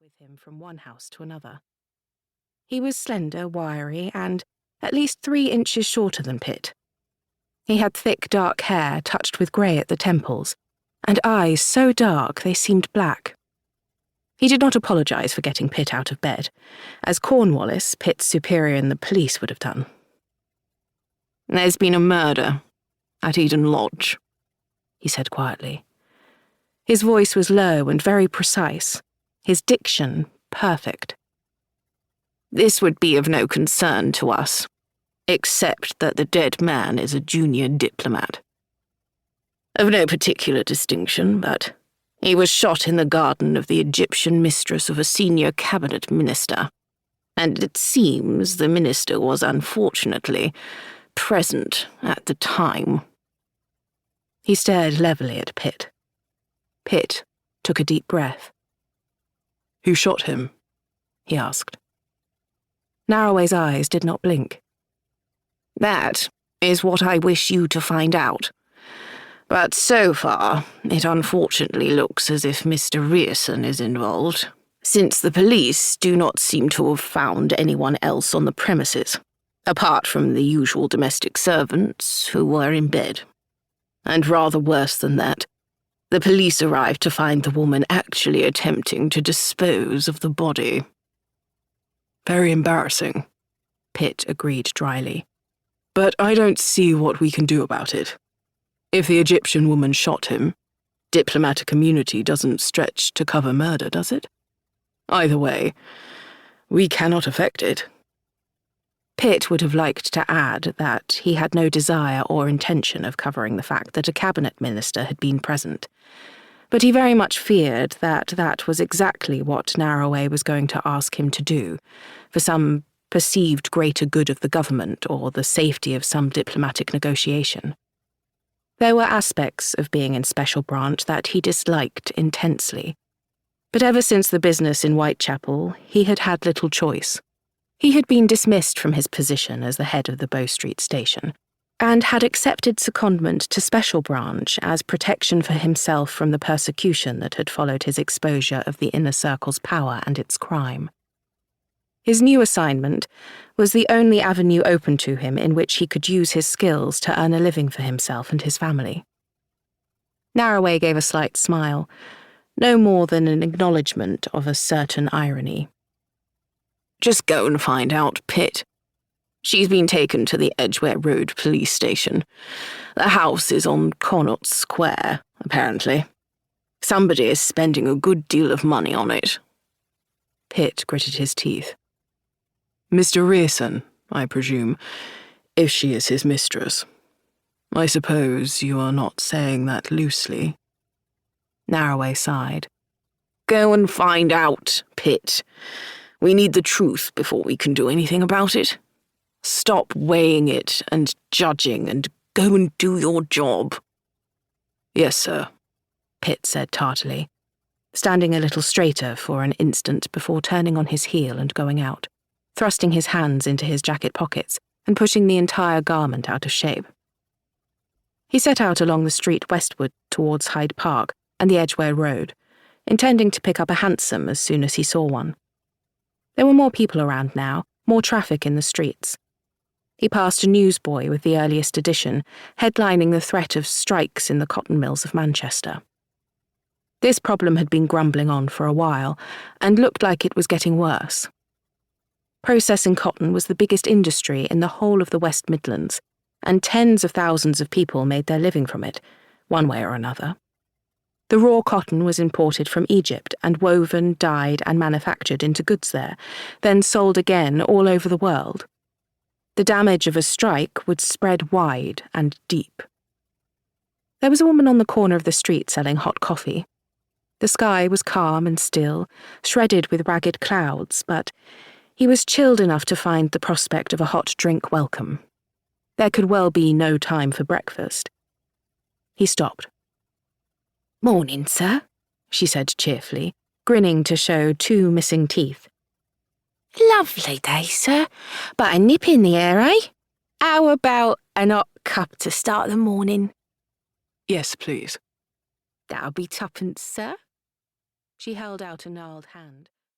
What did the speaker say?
with him from one house to another. He was slender, wiry, and at least 3 inches shorter than Pitt. He had thick, dark hair touched with grey at the temples, and eyes so dark they seemed black. He did not apologise for getting Pitt out of bed, as Cornwallis, Pitt's superior in the police, would have done. "There's been a murder at Eden Lodge," he said quietly. His voice was low and very precise, his diction perfect. "This would be of no concern to us, except that the dead man is a junior diplomat. Of no particular distinction, but he was shot in the garden of the Egyptian mistress of a senior cabinet minister, and it seems the minister was unfortunately present at the time." He stared levelly at Pitt. Pitt took a deep breath. "Who shot him?" he asked. Narroway's eyes did not blink. "That is what I wish you to find out. But so far, it unfortunately looks as if Mr. Ryerson is involved, since the police do not seem to have found anyone else on the premises, apart from the usual domestic servants who were in bed. And rather worse than that, the police arrived to find the woman actually attempting to dispose of the body." "Very embarrassing," Pitt agreed dryly. "But I don't see what we can do about it. If the Egyptian woman shot him, diplomatic immunity doesn't stretch to cover murder, does it? Either way, we cannot affect it." Pitt would have liked to add that he had no desire or intention of covering the fact that a cabinet minister had been present, but he very much feared that that was exactly what Narroway was going to ask him to do, for some perceived greater good of the government or the safety of some diplomatic negotiation. There were aspects of being in Special Branch that he disliked intensely, but ever since the business in Whitechapel, he had had little choice. He had been dismissed from his position as the head of the Bow Street station, and had accepted secondment to Special Branch as protection for himself from the persecution that had followed his exposure of the inner circle's power and its crime. His new assignment was the only avenue open to him in which he could use his skills to earn a living for himself and his family. Narroway gave a slight smile, no more than an acknowledgement of a certain irony. "Just go and find out, Pitt. She's been taken to the Edgware Road police station. The house is on Connaught Square, apparently. Somebody is spending a good deal of money on it." Pitt gritted his teeth. "Mr. Ryerson, I presume, if she is his mistress. I suppose you are not saying that loosely." Narroway sighed. "Go and find out, Pitt. We need the truth before we can do anything about it. Stop weighing it and judging and go and do your job." "Yes, sir," Pitt said tardily, standing a little straighter for an instant before turning on his heel and going out, thrusting his hands into his jacket pockets and pushing the entire garment out of shape. He set out along the street westward towards Hyde Park and the Edgware Road, intending to pick up a hansom as soon as he saw one. There were more people around now, more traffic in the streets. He passed a newsboy with the earliest edition, headlining the threat of strikes in the cotton mills of Manchester. This problem had been grumbling on for a while, and looked like it was getting worse. Processing cotton was the biggest industry in the whole of the West Midlands, and tens of thousands of people made their living from it, one way or another. The raw cotton was imported from Egypt and woven, dyed, and manufactured into goods there, then sold again all over the world. The damage of a strike would spread wide and deep. There was a woman on the corner of the street selling hot coffee. The sky was calm and still, shredded with ragged clouds, but he was chilled enough to find the prospect of a hot drink welcome. There could well be no time for breakfast. He stopped. "Morning, sir," she said cheerfully, grinning to show 2 missing teeth. "Lovely day, sir, but a nip in the air, eh? How about an hot cup to start the morning?" "Yes, please." "That'll be 2pence, sir." She held out a gnarled hand.